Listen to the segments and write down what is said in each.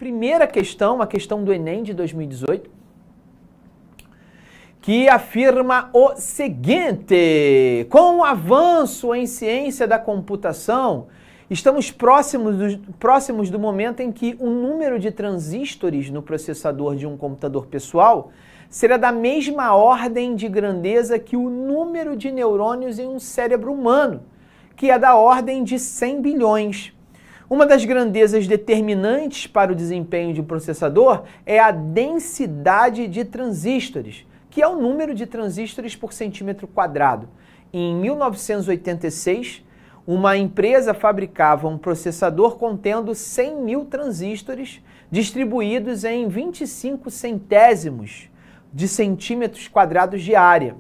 primeira questão, a questão do Enem de 2018, que afirma o seguinte: com o avanço em ciência da computação, estamos próximos do momento em que o número de transistores no processador de um computador pessoal será da mesma ordem de grandeza que o número de neurônios em um cérebro humano, que é da ordem de 100 bilhões. Uma das grandezas determinantes para o desempenho de um processador é a densidade de transistores, que é o número de transistores por centímetro quadrado. Em 1986, uma empresa fabricava um processador contendo 100 mil transistores distribuídos em 25 centésimos de centímetros quadrados de área.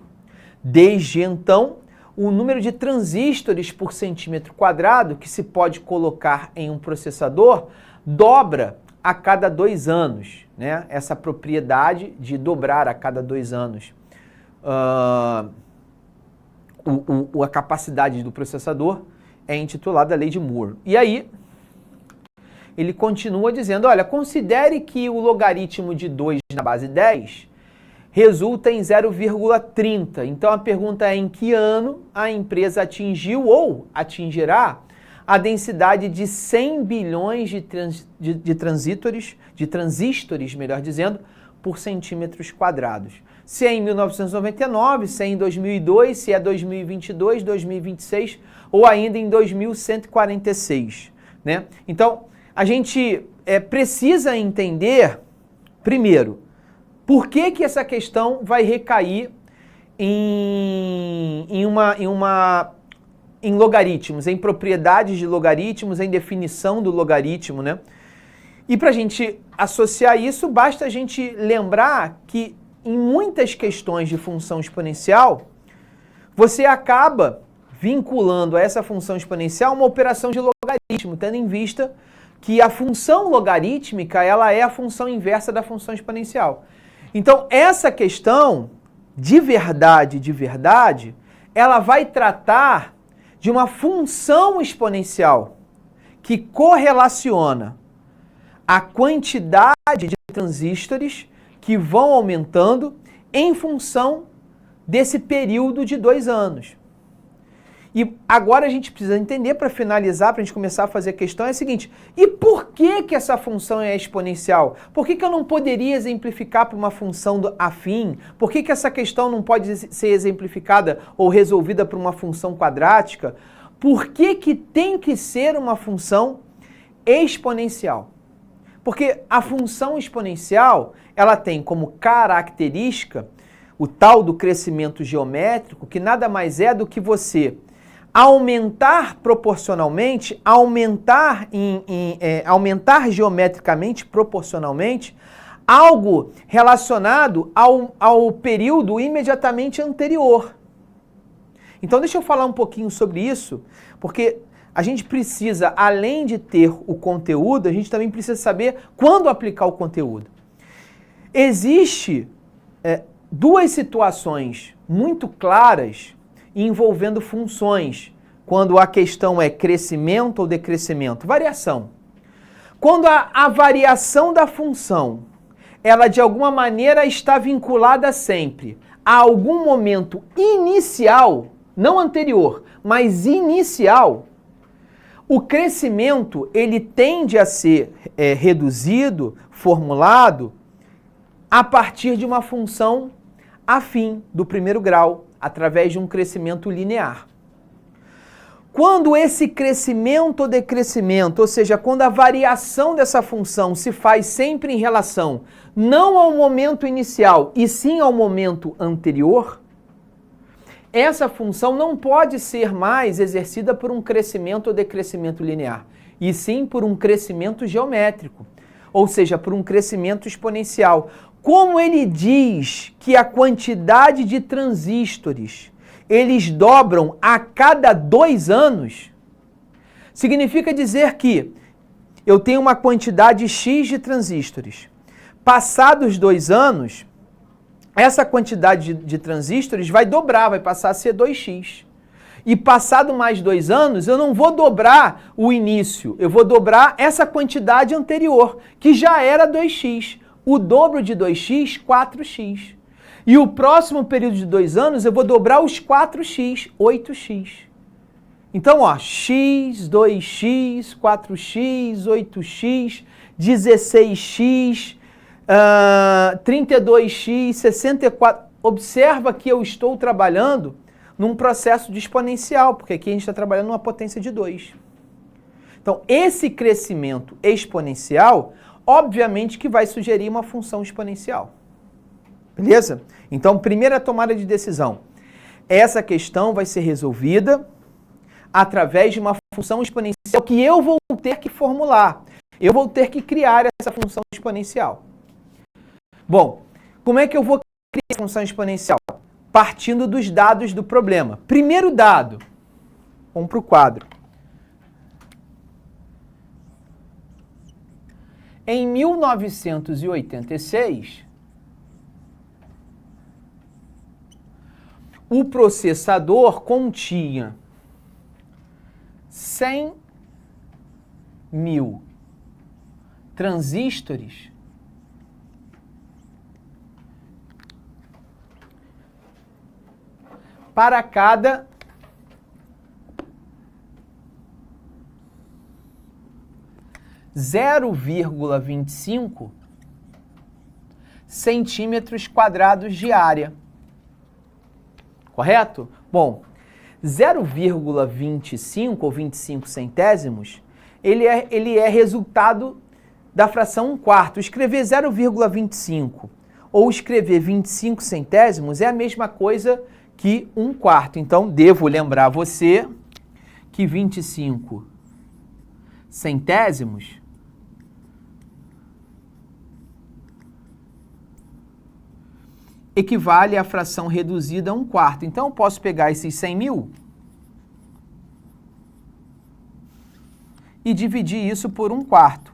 Desde então, o número de transistores por centímetro quadrado que se pode colocar em um processador dobra a cada 2 anos, né? Essa propriedade de dobrar a cada 2 anos a capacidade do processador é intitulada Lei de Moore. E aí, ele continua dizendo, olha, considere que o logaritmo de 2 na base 10 resulta em 0,30. Então a pergunta é em que ano a empresa atingiu ou atingirá a densidade de 100 bilhões de transistores, melhor dizendo, por centímetros quadrados. Se é em 1999, se é em 2002, se é 2022, 2026 ou ainda em 2146, né? Então, a gente precisa entender, primeiro, por que essa questão vai recair em logaritmos, em propriedades de logaritmos, em definição do logaritmo, né? E para a gente associar isso, basta a gente lembrar que em muitas questões de função exponencial, você acaba vinculando a essa função exponencial uma operação de logaritmo, tendo em vista que a função logarítmica ela é a função inversa da função exponencial. Então, essa questão, de verdade, ela vai tratar de uma função exponencial que correlaciona a quantidade de transistores que vão aumentando em função desse período de 2 anos. E agora a gente precisa entender, para finalizar, para a gente começar a fazer a questão, é a seguinte: e por que essa função é exponencial? Por que eu não poderia exemplificar para uma função afim? Por que essa questão não pode ser exemplificada ou resolvida por uma função quadrática? Por que tem que ser uma função exponencial? Porque a função exponencial, ela tem como característica o tal do crescimento geométrico, que nada mais é do que você aumentar proporcionalmente, aumentar geometricamente, proporcionalmente, algo relacionado ao período imediatamente anterior. Então deixa eu falar um pouquinho sobre isso, porque a gente precisa, além de ter o conteúdo, a gente também precisa saber quando aplicar o conteúdo. Existe 2 situações muito claras envolvendo funções, quando a questão é crescimento ou decrescimento. Variação. Quando a variação da função, ela de alguma maneira está vinculada sempre a algum momento inicial, não anterior, mas inicial, o crescimento ele tende a ser reduzido, formulado, a partir de uma função afim do primeiro grau, através de um crescimento linear. Quando esse crescimento ou decrescimento, ou seja, quando a variação dessa função se faz sempre em relação não ao momento inicial, e sim ao momento anterior, essa função não pode ser mais exercida por um crescimento ou decrescimento linear, e sim por um crescimento geométrico, ou seja, por um crescimento exponencial. Como ele diz que a quantidade de transistores, eles dobram a cada 2 anos, significa dizer que eu tenho uma quantidade X de transistores. Passados 2 anos, essa quantidade de transistores vai dobrar, vai passar a ser 2x. e passado mais 2 anos, eu não vou dobrar o início, eu vou dobrar essa quantidade anterior, que já era 2x. O dobro de 2x, 4x. E o próximo período de 2 anos, eu vou dobrar os 4x, 8x. Então, ó, x, 2x, 4x, 8x, 16x, 32x, 64. Observa que eu estou trabalhando num processo de exponencial, porque aqui a gente está trabalhando numa potência de 2. Então, esse crescimento exponencial, obviamente que vai sugerir uma função exponencial. Beleza? Então, primeira tomada de decisão. Essa questão vai ser resolvida através de uma função exponencial que eu vou ter que formular. Eu vou ter que criar essa função exponencial. Bom, como é que eu vou criar essa função exponencial? Partindo dos dados do problema. Primeiro dado, vamos para o quadro. Em 1986, o processador continha 100.000 transistores para cada (0,25) centímetros quadrados de área. Correto? Bom, 0,25 ou 25 centésimos, ele é resultado da fração 1/4. Escrever 0,25 ou escrever 25 centésimos é a mesma coisa que 1/4. Então, devo lembrar você que 25 centésimos equivale à fração reduzida a 1/4. Então, eu posso pegar esses 100.000 e dividir isso por 1/4.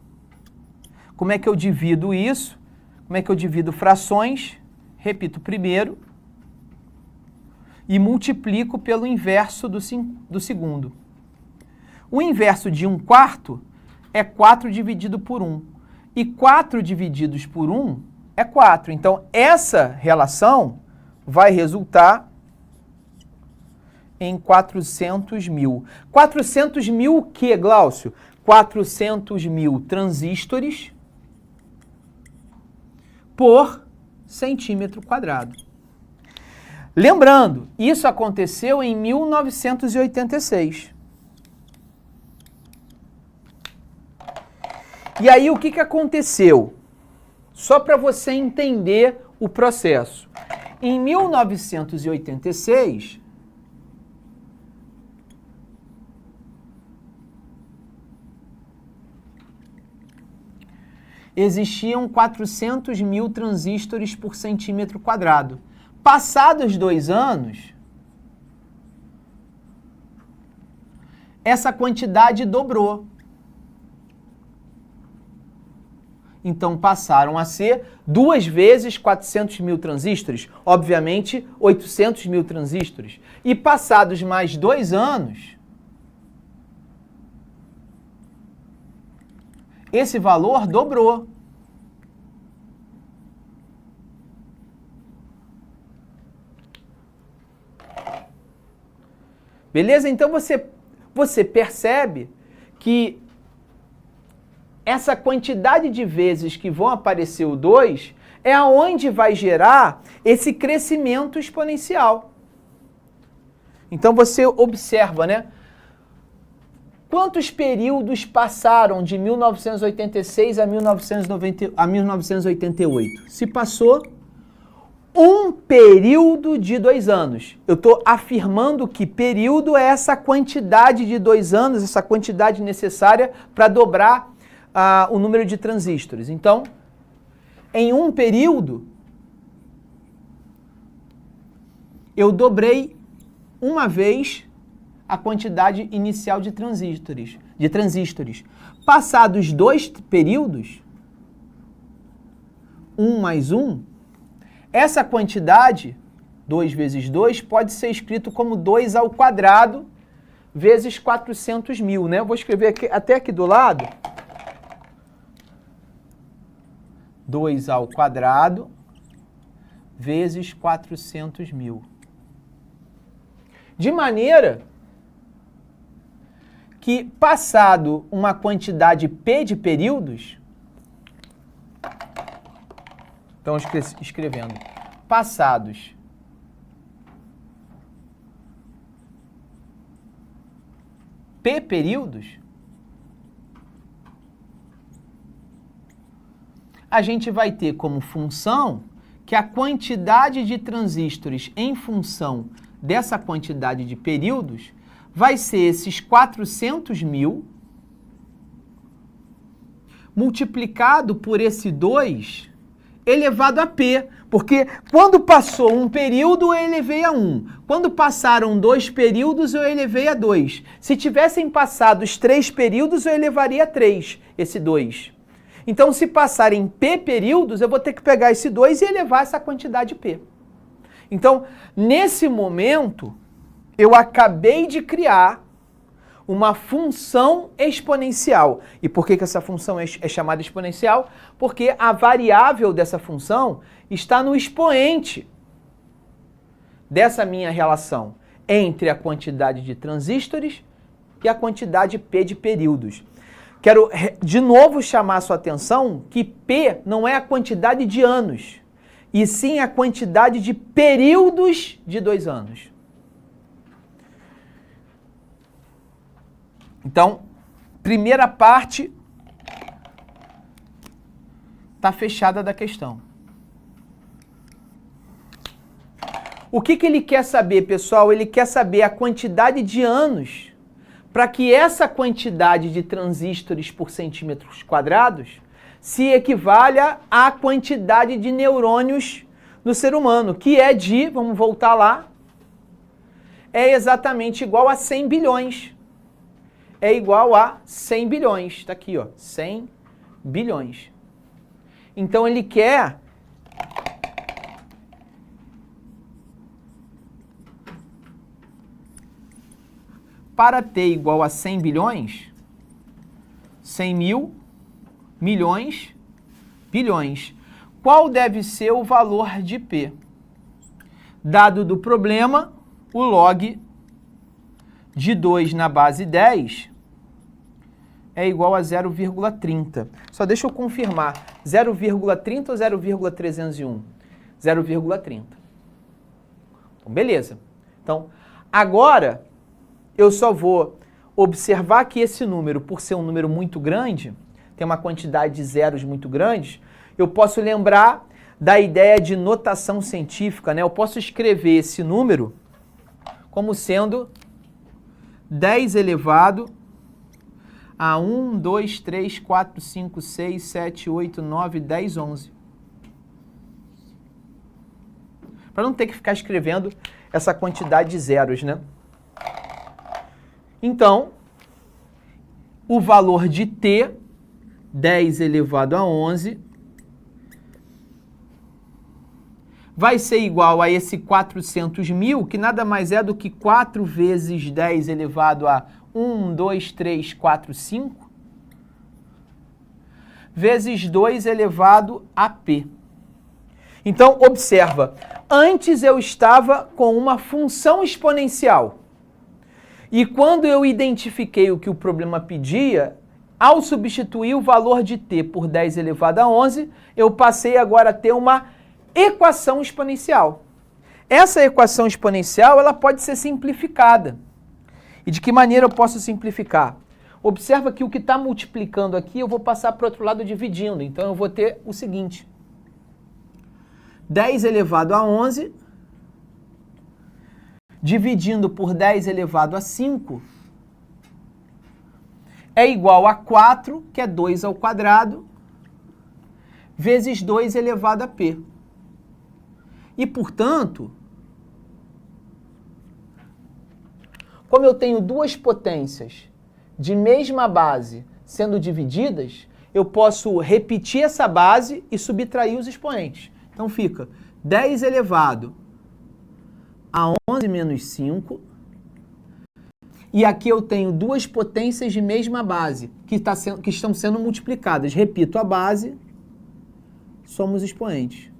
Como é que eu divido isso? Como é que eu divido frações? Repito primeiro e multiplico pelo inverso do segundo. O inverso de 1/4 é 4 dividido por 1. E 4 divididos por 1 é 4. Então, essa relação vai resultar em 400.000. 400.000 o quê, Glaucio? 400.000 transistores por centímetro quadrado. Lembrando, isso aconteceu em 1986. E aí, o que aconteceu? Só para você entender o processo. Em 1986, existiam 400.000 transistores por centímetro quadrado. Passados 2 anos, essa quantidade dobrou. Então, passaram a ser 2 vezes 400.000 transistores, obviamente 800.000 transistores. E passados mais 2 anos, esse valor dobrou. Beleza? Então, você percebe que essa quantidade de vezes que vão aparecer o 2 é aonde vai gerar esse crescimento exponencial. Então você observa, né? Quantos períodos passaram de 1986 a 1988? Se passou um período de 2 anos. Eu estou afirmando que período é essa quantidade de 2 anos, essa quantidade necessária para dobrar o número de transistores. Então, em um período, eu dobrei uma vez a quantidade inicial de transistores. Passados 2 períodos, 1 mais 1, essa quantidade 2 vezes 2 pode ser escrito como 2 ao quadrado vezes 400 mil, né? Eu vou escrever aqui, até aqui do lado. 2 ao quadrado vezes 400 mil. De maneira que, passado uma quantidade P de períodos, então escrevendo, passados P períodos, a gente vai ter como função que a quantidade de transistores em função dessa quantidade de períodos vai ser esses 400 mil multiplicado por esse 2 elevado a P. Porque quando passou um período, eu elevei a 1. Quando passaram 2 períodos, eu elevei a 2. Se tivessem passado os 3 períodos, eu elevaria a 3, esse 2. Então, se passarem P períodos, eu vou ter que pegar esse 2 e elevar essa quantidade P. Então, nesse momento, eu acabei de criar uma função exponencial. E por que essa função é chamada exponencial? Porque a variável dessa função está no expoente dessa minha relação entre a quantidade de transistores e a quantidade P de períodos. Quero de novo chamar a sua atenção que P não é a quantidade de anos, e sim a quantidade de períodos de 2 anos. Então, primeira parte está fechada da questão. O que ele quer saber, pessoal? Ele quer saber a quantidade de anos para que essa quantidade de transistores por centímetros quadrados se equivalha à quantidade de neurônios no ser humano, que é de, vamos voltar lá, é exatamente igual a 100 bilhões. É igual a 100 bilhões. Está aqui, ó, 100 bilhões. Então ele quer para t igual a 100 bilhões, 100 mil, milhões, bilhões. Qual deve ser o valor de P? Dado do problema, o log de 2 na base 10 é igual a 0,30. Só deixa eu confirmar, 0,30 ou 0,301? 0,30. Então, beleza. Então, agora eu só vou observar que esse número, por ser um número muito grande, tem uma quantidade de zeros muito grandes, eu posso lembrar da ideia de notação científica, né? Eu posso escrever esse número como sendo 10 elevado a 1, 2, 3, 4, 5, 6, 7, 8, 9, 10, 11. Para não ter que ficar escrevendo essa quantidade de zeros, né? Então, o valor de t, 10 elevado a 11, vai ser igual a esse 400 mil, que nada mais é do que 4 vezes 10 elevado a 1, 2, 3, 4, 5, vezes 2 elevado a p. Então, observa, antes eu estava com uma função exponencial. E quando eu identifiquei o que o problema pedia, ao substituir o valor de t por 10 elevado a 11, eu passei agora a ter uma equação exponencial. Essa equação exponencial ela pode ser simplificada. E de que maneira eu posso simplificar? Observa que o que está multiplicando aqui eu vou passar para o outro lado dividindo. Então eu vou ter o seguinte. 10 elevado a 11 dividindo por 10 elevado a 5 é igual a 4, que é 2 ao quadrado, vezes 2 elevado a p. E, portanto, como eu tenho duas potências de mesma base sendo divididas, eu posso repetir essa base e subtrair os expoentes. Então fica 10 elevado a 11 menos 5. E aqui eu tenho duas potências de mesma base, que estão sendo multiplicadas. Repito, a base, somos expoentes.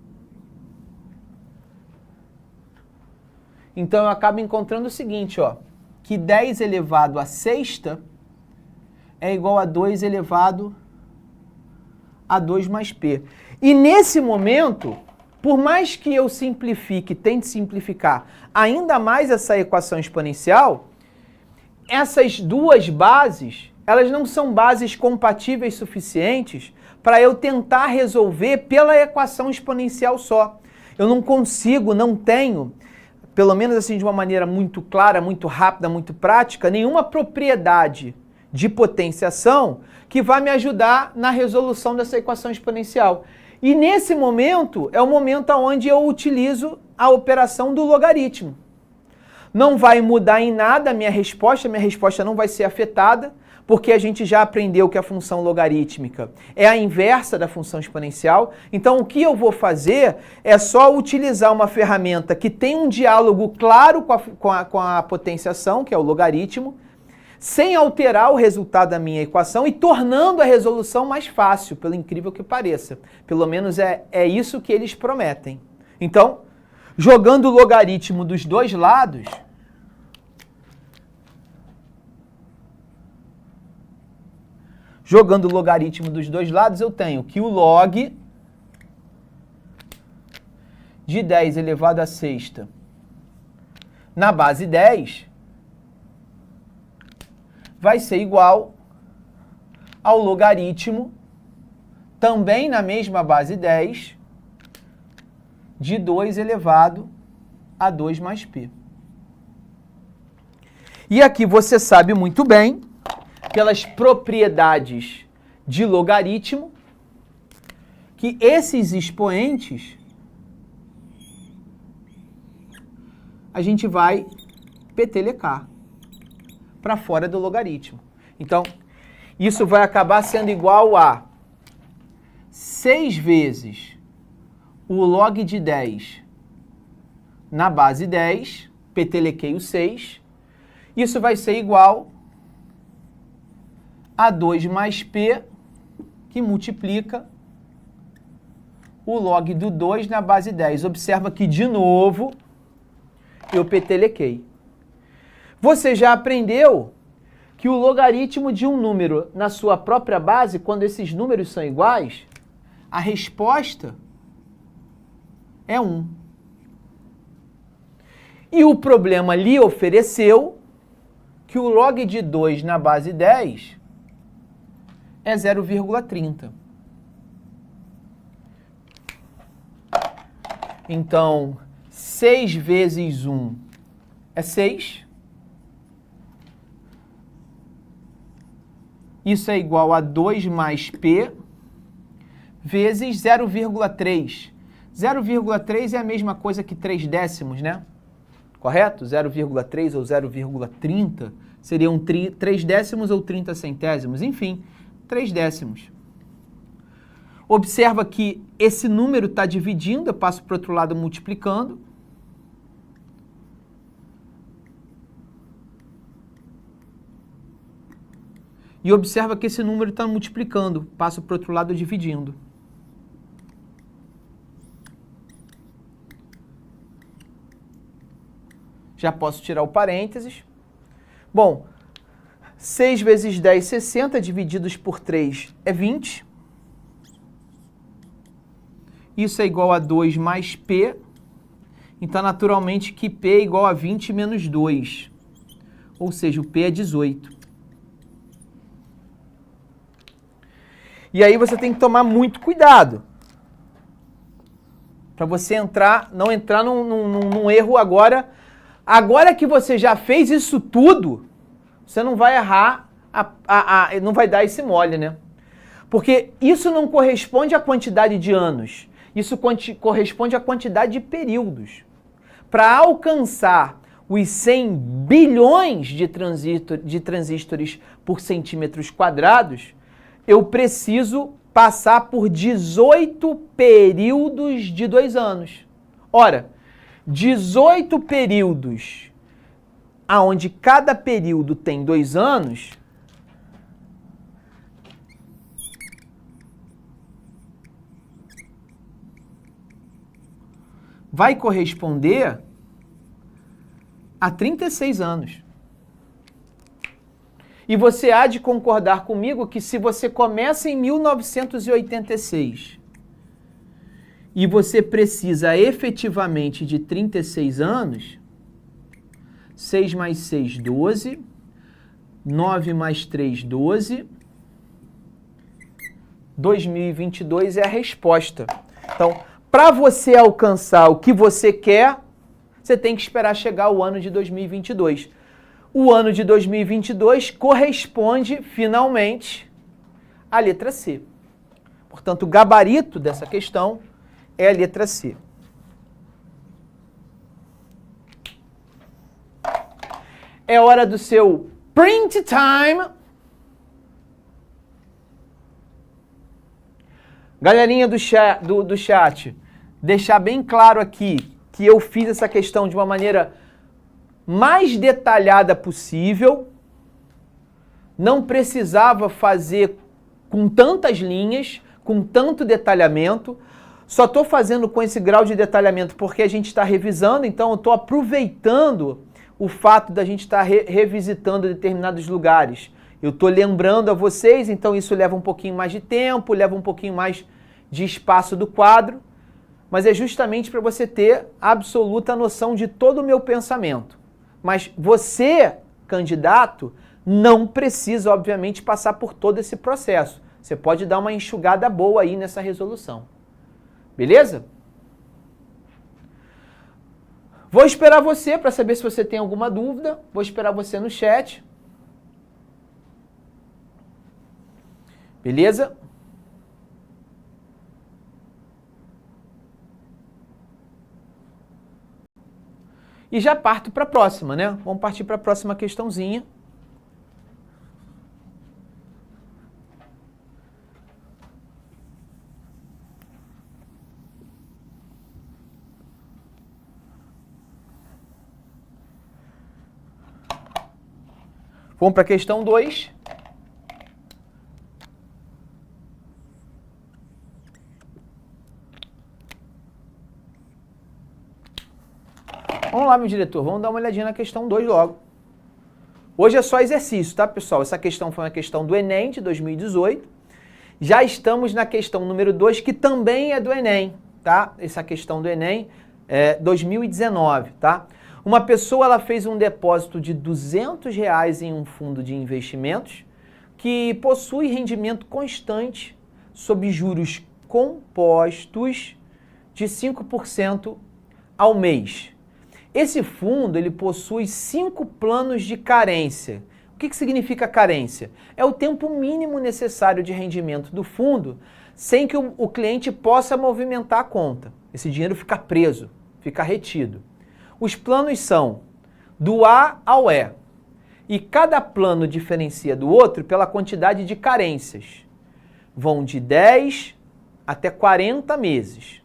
Então eu acabo encontrando o seguinte, ó, que 10 elevado a sexta é igual a 2 elevado a 2 mais P. E nesse momento, por mais que eu simplifique, tente simplificar ainda mais essa equação exponencial, essas duas bases, elas não são bases compatíveis suficientes para eu tentar resolver pela equação exponencial só. Eu não consigo, não tenho, pelo menos assim de uma maneira muito clara, muito rápida, muito prática, nenhuma propriedade de potenciação que vai me ajudar na resolução dessa equação exponencial. E nesse momento, é o momento onde eu utilizo a operação do logaritmo. Não vai mudar em nada a minha resposta não vai ser afetada, porque a gente já aprendeu que a função logarítmica é a inversa da função exponencial. Então, o que eu vou fazer é só utilizar uma ferramenta que tem um diálogo claro com a potenciação, que é o logaritmo, sem alterar o resultado da minha equação e tornando a resolução mais fácil, pelo incrível que pareça. Pelo menos é isso que eles prometem. Então, jogando o logaritmo dos dois lados, eu tenho que o log de 10 elevado a sexta na base 10 vai ser igual ao logaritmo, também na mesma base 10, de 2 elevado a 2 mais P. E aqui você sabe muito bem, pelas propriedades de logaritmo, que esses expoentes a gente vai petelecar para fora do logaritmo. Então, isso vai acabar sendo igual a 6 vezes o log de 10 na base 10, petelequei o 6, isso vai ser igual a 2 mais P, que multiplica o log do 2 na base 10. Observa que, de novo, eu petelequei. Você já aprendeu que o logaritmo de um número na sua própria base, quando esses números são iguais, a resposta é 1. E o problema lhe ofereceu que o log de 2 na base 10 é 0,30. Então, 6 vezes 1 é 6. Isso é igual a 2 mais P vezes 0,3. 0,3 é a mesma coisa que 3 décimos, né? Correto? 0,3 ou 0,30 seriam 3 décimos ou 30 centésimos, enfim, 3 décimos. Observa que esse número está dividindo, eu passo para o outro lado multiplicando. E observa que esse número está multiplicando, passo para o outro lado dividindo. Já posso tirar o parênteses. Bom, 6 vezes 10, 60, divididos por 3 é 20. Isso é igual a 2 mais P. Então, naturalmente, que P é igual a 20 menos 2. Ou seja, o P é 18. E aí você tem que tomar muito cuidado para você não entrar num erro agora. Agora que você já fez isso tudo, você não vai errar, não vai dar esse mole, né? Porque isso não corresponde à quantidade de anos, isso corresponde à quantidade de períodos. Para alcançar os 100 bilhões de transistores por centímetros quadrados, eu preciso passar por 18 períodos de 2 anos. Ora, 18 períodos, aonde cada período tem 2 anos, vai corresponder a 36 anos. E você há de concordar comigo que se você começa em 1986 e você precisa efetivamente de 36 anos, 6 mais 6, 12, 9 mais 3, 12, 2022 é a resposta. Então, para você alcançar o que você quer, você tem que esperar chegar o ano de 2022. O ano de 2022 corresponde, finalmente, à letra C. Portanto, o gabarito dessa questão é a letra C. É hora do seu print time. Galerinha do chat, deixar bem claro aqui que eu fiz essa questão de uma maneira mais detalhada possível. Não precisava fazer com tantas linhas, com tanto detalhamento. Só estou fazendo com esse grau de detalhamento porque a gente está revisando, então eu estou aproveitando o fato da gente estar revisitando determinados lugares. Eu estou lembrando a vocês, então isso leva um pouquinho mais de tempo, leva um pouquinho mais de espaço do quadro, mas é justamente para você ter absoluta noção de todo o meu pensamento. Mas você, candidato, não precisa, obviamente, passar por todo esse processo. Você pode dar uma enxugada boa aí nessa resolução. Beleza? Vou esperar você para saber se você tem alguma dúvida. Vou esperar você no chat. Beleza? E já parto para a próxima, né? Vamos partir para a próxima questãozinha. Vamos para a questão 2. Vamos lá, meu diretor, vamos dar uma olhadinha na questão 2 logo. Hoje é só exercício, tá, pessoal? Essa questão foi uma questão do Enem de 2018. Já estamos na questão número 2, que também é do Enem, tá? Essa questão do Enem é 2019, tá? Uma pessoa ela fez um depósito de R$200 em um fundo de investimentos que possui rendimento constante sob juros compostos de 5% ao mês. Esse fundo ele possui 5 planos de carência. O que significa carência? É o tempo mínimo necessário de rendimento do fundo sem que o cliente possa movimentar a conta. Esse dinheiro fica preso, fica retido. Os planos são do A ao E. E cada plano diferencia do outro pela quantidade de carências. Vão de 10 até 40 meses.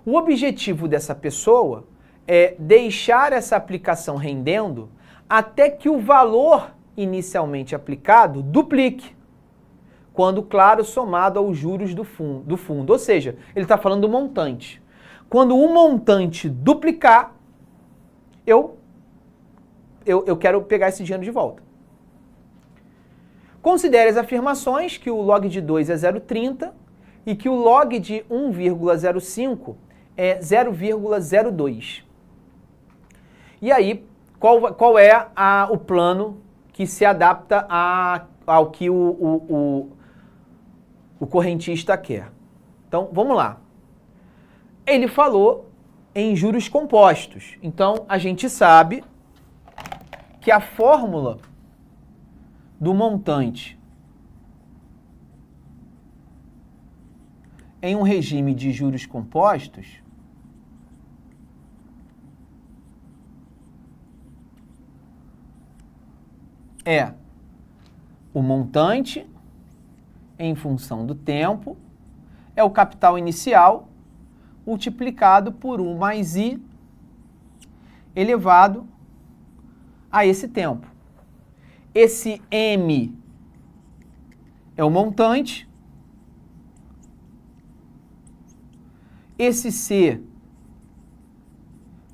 O objetivo dessa pessoa é deixar essa aplicação rendendo até que o valor inicialmente aplicado duplique. Quando, claro, somado aos juros do fundo. Ou seja, ele está falando do montante. Quando o montante duplicar, eu quero pegar esse dinheiro de volta. Considere as afirmações que o log de 2 é 0,30 e que o log de 1,05 é 0,02. E aí, qual é o plano que se adapta ao que o correntista quer? Então, vamos lá. Ele falou em juros compostos. Então, a gente sabe que a fórmula do montante em um regime de juros compostos é o montante em função do tempo, é o capital inicial multiplicado por 1 mais I elevado a esse tempo. Esse M é o montante, esse C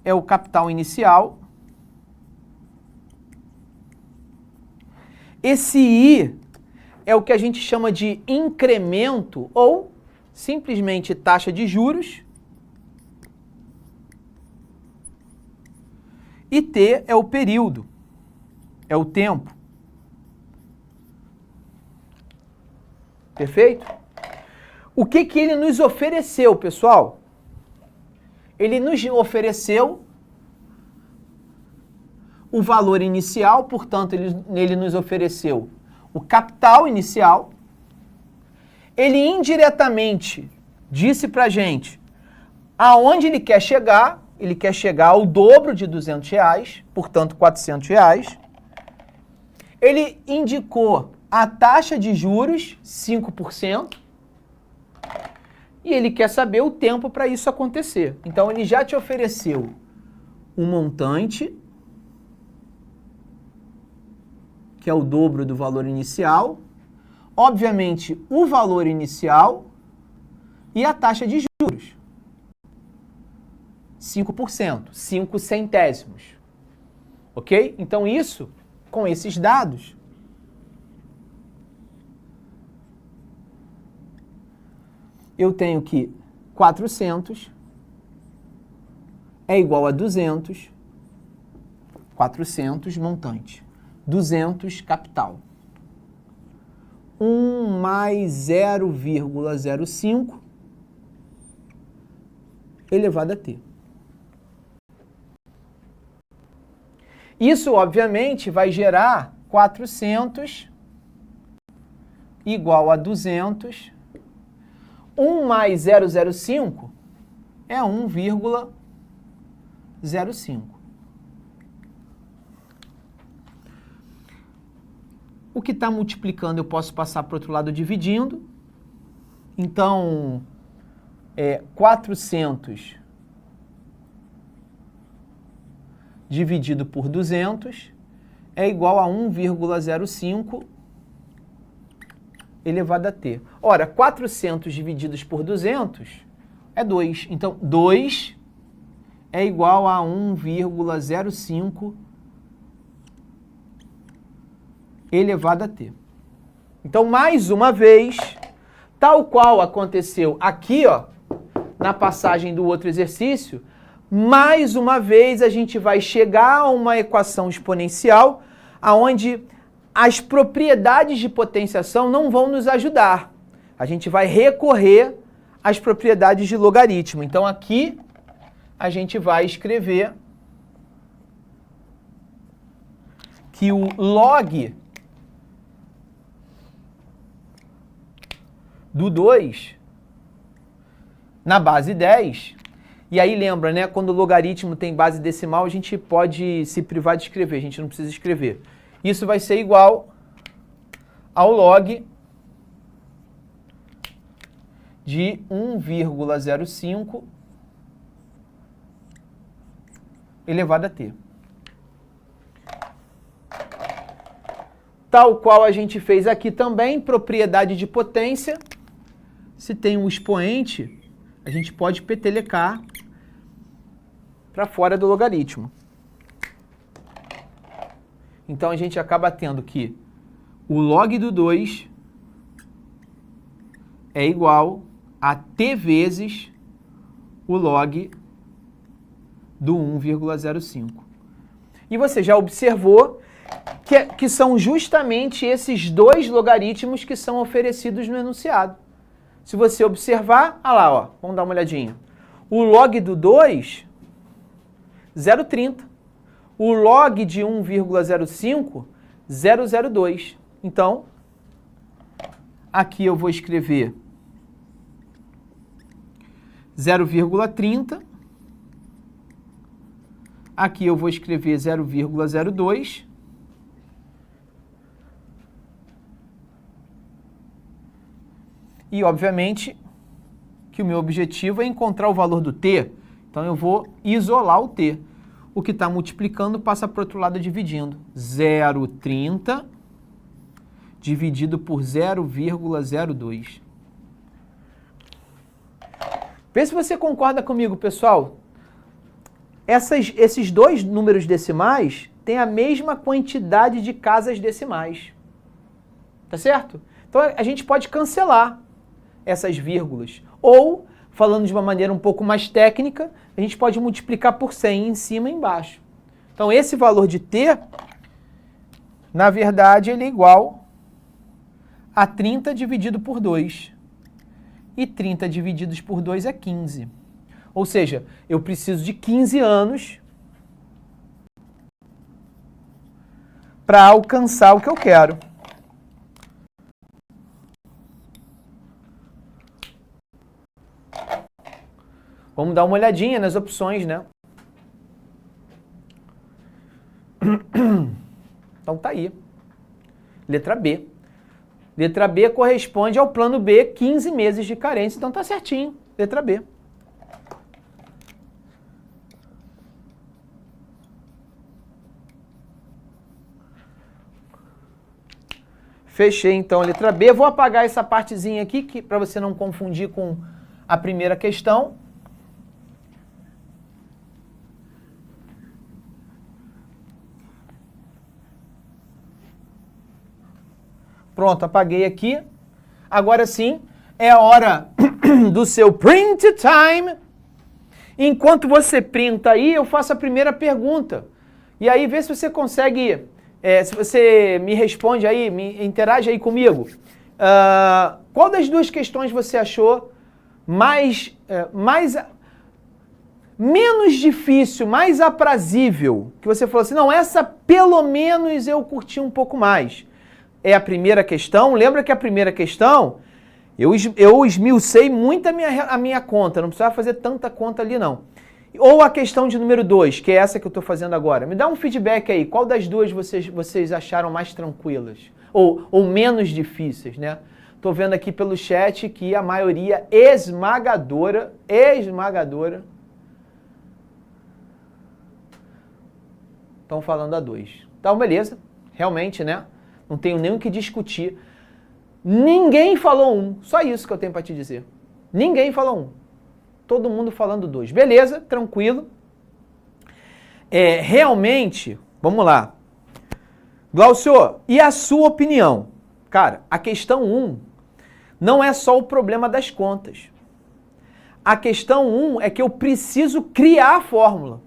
é o capital inicial, esse I é o que a gente chama de incremento ou simplesmente taxa de juros, e T é o período, é o tempo. Perfeito? O que que ele nos ofereceu, pessoal? Ele nos ofereceu o valor inicial, portanto, ele nos ofereceu o capital inicial. Ele indiretamente disse para a gente aonde ele quer chegar ao dobro de R$200, portanto, R$400. Ele indicou a taxa de juros, 5%, e ele quer saber o tempo para isso acontecer. Então, ele já te ofereceu um montante, que é o dobro do valor inicial, obviamente, o valor inicial e a taxa de juros, 5%, 5 centésimos. Ok? Então, isso, com esses dados, eu tenho que 400 é igual a 200, 400 montante, 200 capital. 1 mais 0,05 elevado a t. Isso, obviamente, vai gerar 400 igual a 200. 1 mais 0,05 é 1,05. O que está multiplicando eu posso passar para o outro lado dividindo. Então, 400 dividido por 200 é igual a 1,05 elevado a t. Ora, 400 divididos por 200 é 2. Então, 2 é igual a 1,05 elevado a t. Então, mais uma vez, tal qual aconteceu aqui, ó, na passagem do outro exercício, mais uma vez a gente vai chegar a uma equação exponencial onde as propriedades de potenciação não vão nos ajudar. A gente vai recorrer às propriedades de logaritmo. Então, aqui a gente vai escrever que o log do 2 na base 10, e aí lembra, né, quando o logaritmo tem base decimal, a gente pode se privar de escrever, a gente não precisa escrever. Isso vai ser igual ao log de 1,05 elevado a t. Tal qual a gente fez aqui também, propriedade de potência. Se tem um expoente, a gente pode petelecar para fora do logaritmo. Então, a gente acaba tendo que o log do 2 é igual a t vezes o log do 1,05. E você já observou que são justamente esses dois logaritmos que são oferecidos no enunciado. Se você observar, olha lá, ó, vamos dar uma olhadinha. O log do 2, 0,30. O log de 1,05, 0,02. Então, aqui eu vou escrever 0,30. Aqui eu vou escrever 0,02. E, obviamente, que que o meu objetivo é encontrar o valor do t, então eu vou isolar o t. O que está multiplicando passa para o outro lado dividindo. 0,30 dividido por 0,02. Vê se você concorda comigo, pessoal. Esses dois números decimais têm a mesma quantidade de casas decimais. Tá certo? Então a gente pode cancelar essas vírgulas. Ou, falando de uma maneira um pouco mais técnica, a gente pode multiplicar por 100 em cima e embaixo. Então esse valor de t, na verdade, ele é igual a 30 dividido por 2. E 30 divididos por 2 é 15. Ou seja, eu preciso de 15 anos para alcançar o que eu quero. Vamos dar uma olhadinha nas opções, né? Então tá aí. Letra B. Letra B corresponde ao plano B, 15 meses de carência. Então tá certinho. Letra B. Fechei então a letra B. Vou apagar essa partezinha aqui para você não confundir com a primeira questão. Pronto, apaguei aqui. Agora sim, é a hora do seu print time. Enquanto você printa aí, eu faço a primeira pergunta. E aí, vê se você consegue, se você me responde aí, me interage aí comigo. Qual das duas questões você achou menos difícil, mais aprazível? Que você falou assim, não, essa pelo menos eu curti um pouco mais. É a primeira questão. Lembra que a primeira questão, eu esmiucei muito a minha conta, não precisava fazer tanta conta ali não. Ou a questão de número 2, que é essa que eu estou fazendo agora. Me dá um feedback aí, qual das duas vocês acharam mais tranquilas? Ou menos difíceis, né? Estou vendo aqui pelo chat que a maioria esmagadora, estão falando a 2. Então, beleza, realmente, né? Não tenho nem o que discutir. Ninguém falou 1. Só isso que eu tenho para te dizer. Ninguém falou 1. Todo mundo falando 2. Beleza, tranquilo. Realmente, vamos lá. Glaucio, e a sua opinião? Cara, a questão 1 não é só o problema das contas. A questão 1 é que eu preciso criar a fórmula.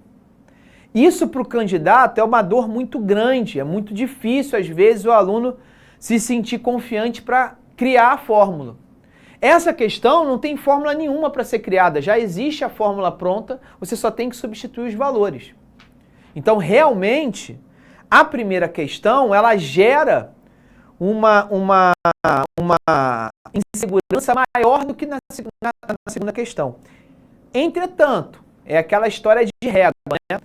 Isso para o candidato é uma dor muito grande, é muito difícil, às vezes, o aluno se sentir confiante para criar a fórmula. Essa questão não tem fórmula nenhuma para ser criada, já existe a fórmula pronta, você só tem que substituir os valores. Então, realmente, a primeira questão, ela gera uma insegurança maior do que na segunda questão. Entretanto, é aquela história de régua, né?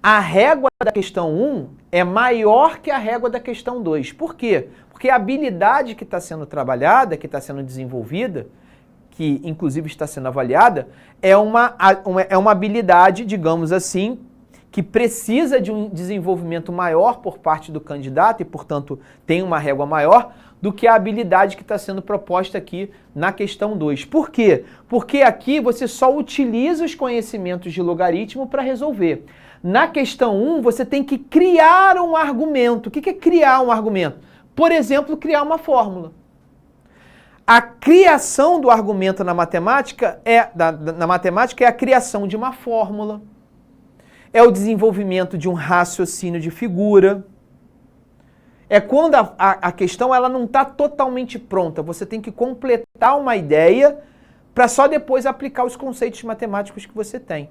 A régua da questão 1 é maior que a régua da questão 2. Por quê? Porque a habilidade que está sendo trabalhada, que está sendo desenvolvida, que inclusive está sendo avaliada, é uma habilidade, digamos assim, que precisa de um desenvolvimento maior por parte do candidato e, portanto, tem uma régua maior do que a habilidade que está sendo proposta aqui na questão 2. Por quê? Porque aqui você só utiliza os conhecimentos de logaritmo para resolver. Na questão 1, você tem que criar um argumento. O que é criar um argumento? Por exemplo, criar uma fórmula. A criação do argumento na matemática é a criação de uma fórmula. É o desenvolvimento de um raciocínio de figura. É quando a questão ela não está totalmente pronta. Você tem que completar uma ideia para só depois aplicar os conceitos matemáticos que você tem.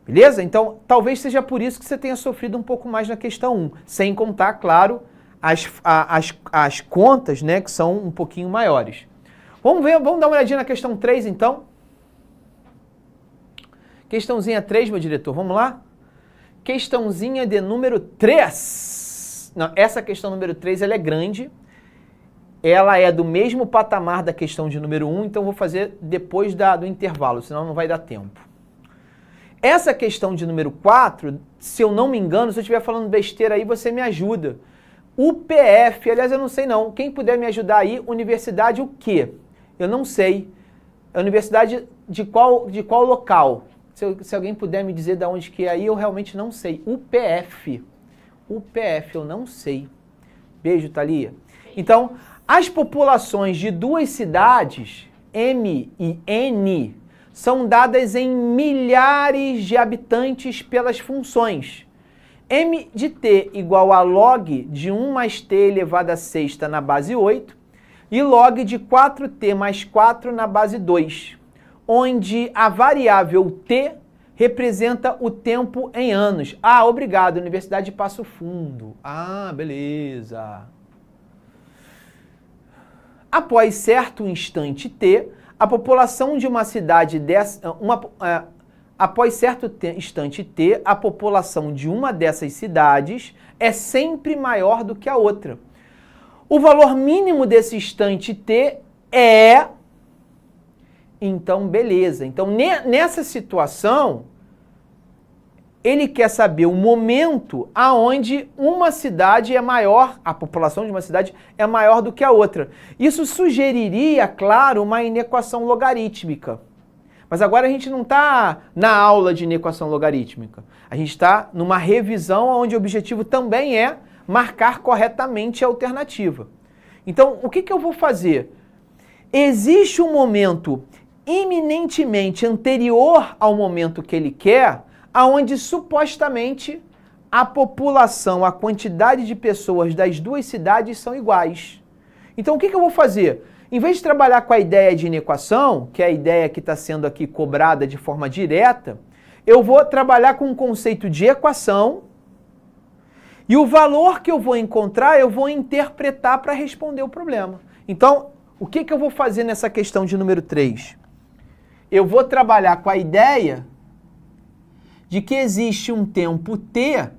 Beleza? Então, talvez seja por isso que você tenha sofrido um pouco mais na questão 1. Sem contar, claro, as contas, né, que são um pouquinho maiores. Vamos dar uma olhadinha na questão 3, então. Questãozinha 3, meu diretor, vamos lá? Questãozinha de número 3. Não, essa questão número 3 ela é grande. ela é do mesmo patamar da questão de número 1, então vou fazer depois do intervalo, senão não vai dar tempo. Essa questão de número 4, se eu não me engano, se eu estiver falando besteira aí, você me ajuda. UPF, aliás, eu não sei não. Quem puder me ajudar aí, universidade o quê? Eu não sei. É universidade de qual local? Se alguém puder me dizer de onde que é aí, eu realmente não sei. UPF. UPF, eu não sei. Beijo, Thalia. Então, as populações de duas cidades, M e N, são dadas em milhares de habitantes pelas funções. M de t igual a log de 1 mais t elevado a sexta na base 8 e log de 4t mais 4 na base 2, onde a variável t representa o tempo em anos. Ah, obrigado, Universidade de Passo Fundo. Ah, beleza. Após certo instante t, a população de uma cidade após certo instante t, a população de uma dessas cidades é sempre maior do que a outra. O valor mínimo desse instante t é... Então, beleza. Então, nessa situação, ele quer saber o momento aonde uma cidade é maior, a população de uma cidade é maior do que a outra. Isso sugeriria, claro, uma inequação logarítmica. Mas agora a gente não está na aula de inequação logarítmica. A gente está numa revisão onde o objetivo também é marcar corretamente a alternativa. Então, o que eu vou fazer? Existe um momento iminentemente anterior ao momento que ele quer, aonde supostamente a população, a quantidade de pessoas das duas cidades são iguais. Então o que eu vou fazer? Em vez de trabalhar com a ideia de inequação, que é a ideia que está sendo aqui cobrada de forma direta, eu vou trabalhar com o conceito de equação e o valor que eu vou encontrar eu vou interpretar para responder o problema. Então, o que eu vou fazer nessa questão de número 3? Eu vou trabalhar com a ideia de que existe um tempo t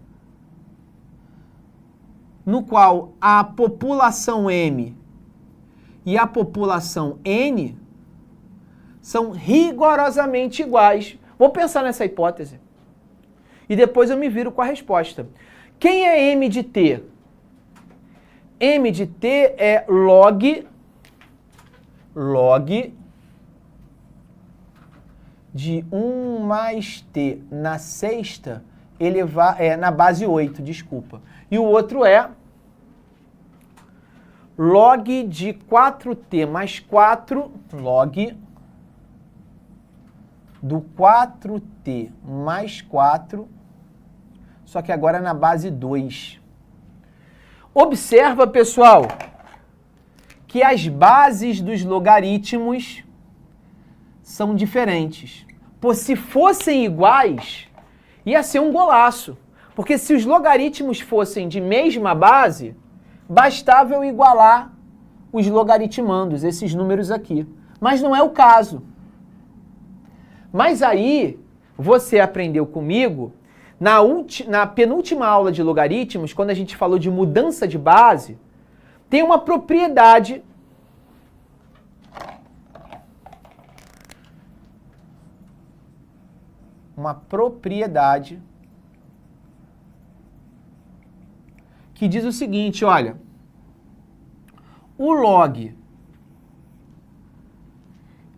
no qual a população m e a população n são rigorosamente iguais. Vou pensar nessa hipótese e depois eu me viro com a resposta. Quem é m de t? M de t é log de 1 mais t na sexta na base 8, desculpa. E o outro é log de 4t mais 4, log do 4t mais 4, só que agora na base 2. Observa, pessoal, que as bases dos logaritmos são diferentes. Pô, se fossem iguais, ia ser um golaço. Porque se os logaritmos fossem de mesma base, bastava eu igualar os logaritmandos, esses números aqui. Mas não é o caso. Mas aí, você aprendeu comigo, na penúltima aula de logaritmos, quando a gente falou de mudança de base, tem uma propriedade que diz o seguinte, olha, o log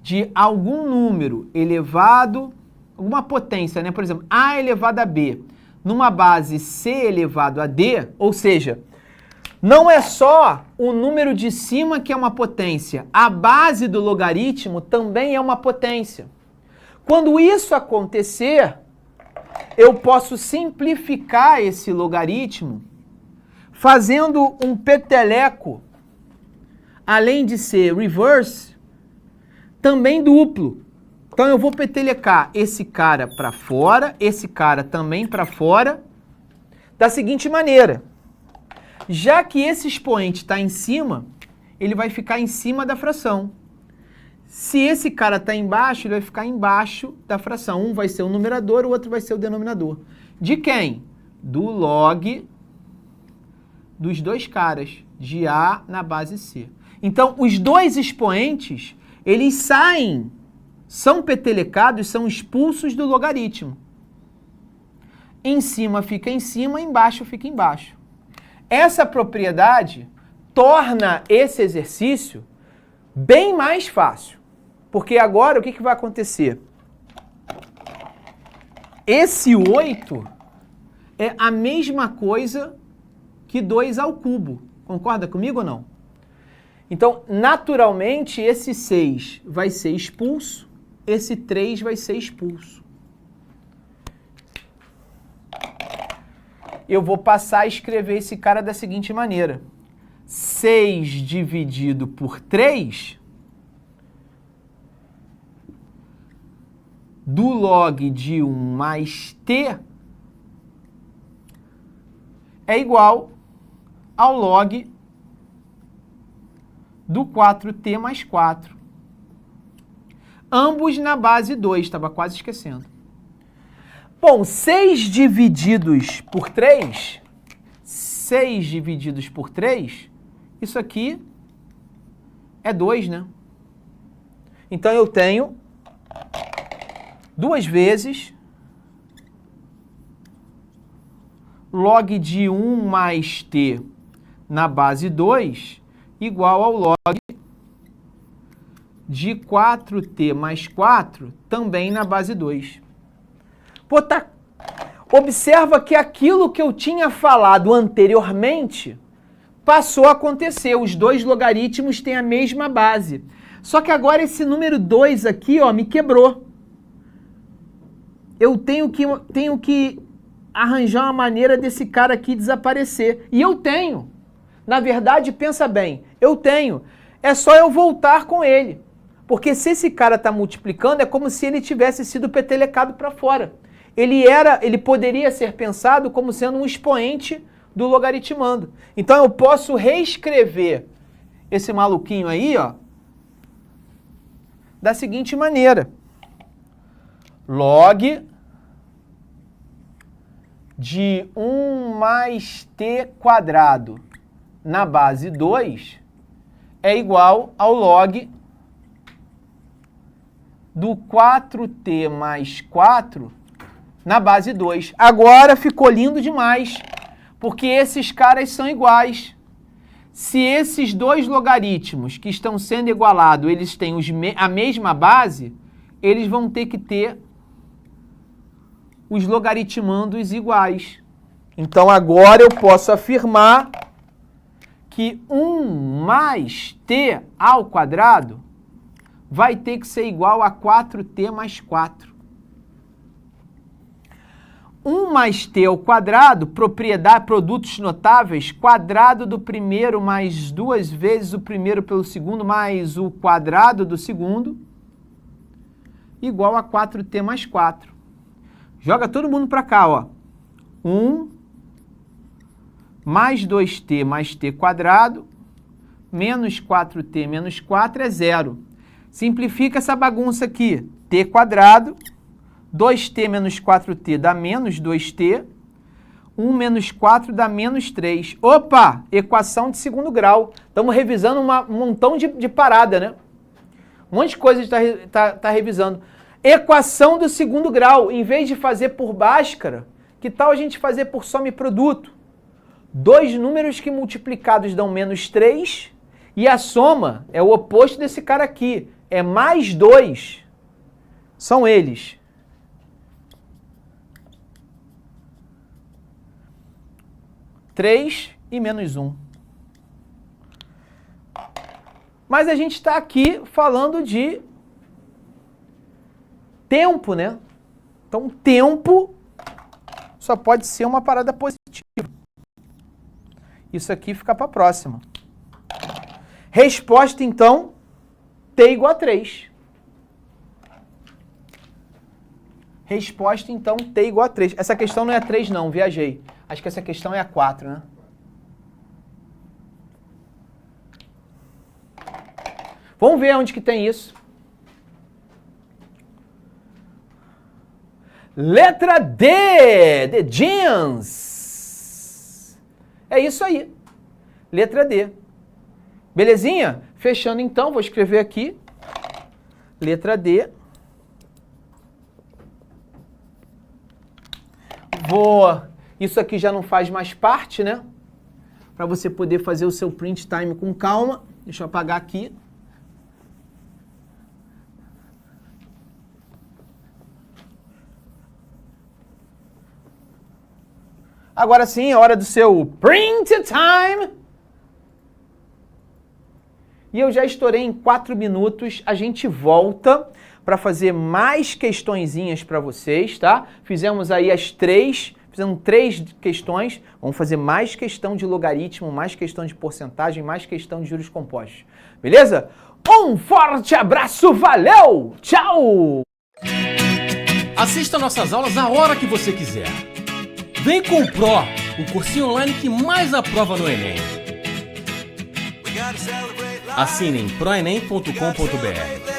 de algum número elevado, alguma potência, né? Por exemplo, a elevado a b, numa base c elevado a d, ou seja, não é só o número de cima que é uma potência, a base do logaritmo também é uma potência. Quando isso acontecer, eu posso simplificar esse logaritmo fazendo um peteleco, além de ser reverse, também duplo. Então eu vou petelecar esse cara para fora, esse cara também para fora, da seguinte maneira. Já que esse expoente está em cima, ele vai ficar em cima da fração. Se esse cara está embaixo, ele vai ficar embaixo da fração. Um vai ser o numerador, o outro vai ser o denominador. De quem? Do log dos dois caras, de A na base C. Então, os dois expoentes, eles saem, são petelecados, são expulsos do logaritmo. Em cima fica em cima, embaixo fica embaixo. Essa propriedade torna esse exercício bem mais fácil. Porque agora o que vai acontecer? Esse 8 é a mesma coisa que 2 ao cubo. Concorda comigo ou não? Então, naturalmente, esse 6 vai ser expulso, esse 3 vai ser expulso. Eu vou passar a escrever esse cara da seguinte maneira. 6 dividido por 3 do log de 1 mais t é igual ao log do 4t mais 4. Ambos na base 2, estava quase esquecendo. Bom, 6 divididos por 3, 6 divididos por 3, isso aqui é 2, né? Então eu tenho 2 vezes log de 1 mais t na base 2 igual ao log de 4t mais 4 também na base 2. Pô, tá. Observa que aquilo que eu tinha falado anteriormente passou a acontecer. Os dois logaritmos têm a mesma base. Só que agora esse número 2 aqui, ó, me quebrou. Eu tenho que arranjar uma maneira desse cara aqui desaparecer. E eu tenho. Na verdade, pensa bem, eu tenho. É só eu voltar com ele. Porque se esse cara está multiplicando, é como se ele tivesse sido petelecado para fora. Ele poderia ser pensado como sendo um expoente do logaritmando. Então eu posso reescrever esse maluquinho aí, ó, da seguinte maneira. Log de 1 mais t quadrado na base 2 é igual ao log do 4t mais 4 na base 2. Agora ficou lindo demais, porque esses caras são iguais. Se esses dois logaritmos que estão sendo igualados, eles têm a mesma base, eles vão ter que ter os logaritmandos iguais. Então agora eu posso afirmar que 1 mais t ao quadrado vai ter que ser igual a 4t mais 4. 1 mais t ao quadrado, propriedade, produtos notáveis, quadrado do primeiro mais 2 vezes o primeiro pelo segundo mais o quadrado do segundo, igual a 4t mais 4. Joga todo mundo para cá, ó. 1 mais 2t mais t quadrado, menos 4t menos 4 é 0. Simplifica essa bagunça aqui. T quadrado, 2t menos 4t dá menos 2t, 1 menos 4 dá menos 3. Opa! Equação de segundo grau. Estamos revisando um montão de parada, né? Um monte de coisa a gente tá revisando. Equação do segundo grau. Em vez de fazer por Bhaskara, que tal a gente fazer por soma e produto? Dois números que multiplicados dão menos 3 e a soma é o oposto desse cara aqui. É mais 2. São eles. Três e menos 1. Mas a gente está aqui falando de tempo, né? Então, tempo só pode ser uma parada positiva. Isso aqui fica para a próxima. Resposta, então, t igual a 3. Resposta, então, t igual a 3. Essa questão não é a 3, não, viajei. Acho que essa questão é a 4, né? Vamos ver onde que tem isso. Letra D, de jeans. É isso aí. Letra D. Belezinha? Fechando então, vou escrever aqui, letra D. Isso aqui já não faz mais parte, né? Para você poder fazer o seu print time com calma. Deixa eu apagar aqui. Agora sim, é hora do seu print time. E eu já estourei em 4 minutos. A gente volta para fazer mais questõezinhas para vocês, tá? Fizemos aí fizemos 3 questões. Vamos fazer mais questão de logaritmo, mais questão de porcentagem, mais questão de juros compostos. Beleza? Um forte abraço, valeu! Tchau! Assista nossas aulas a hora que você quiser. Vem com o Pro, o cursinho online que mais aprova no Enem. Assine em proenem.com.br.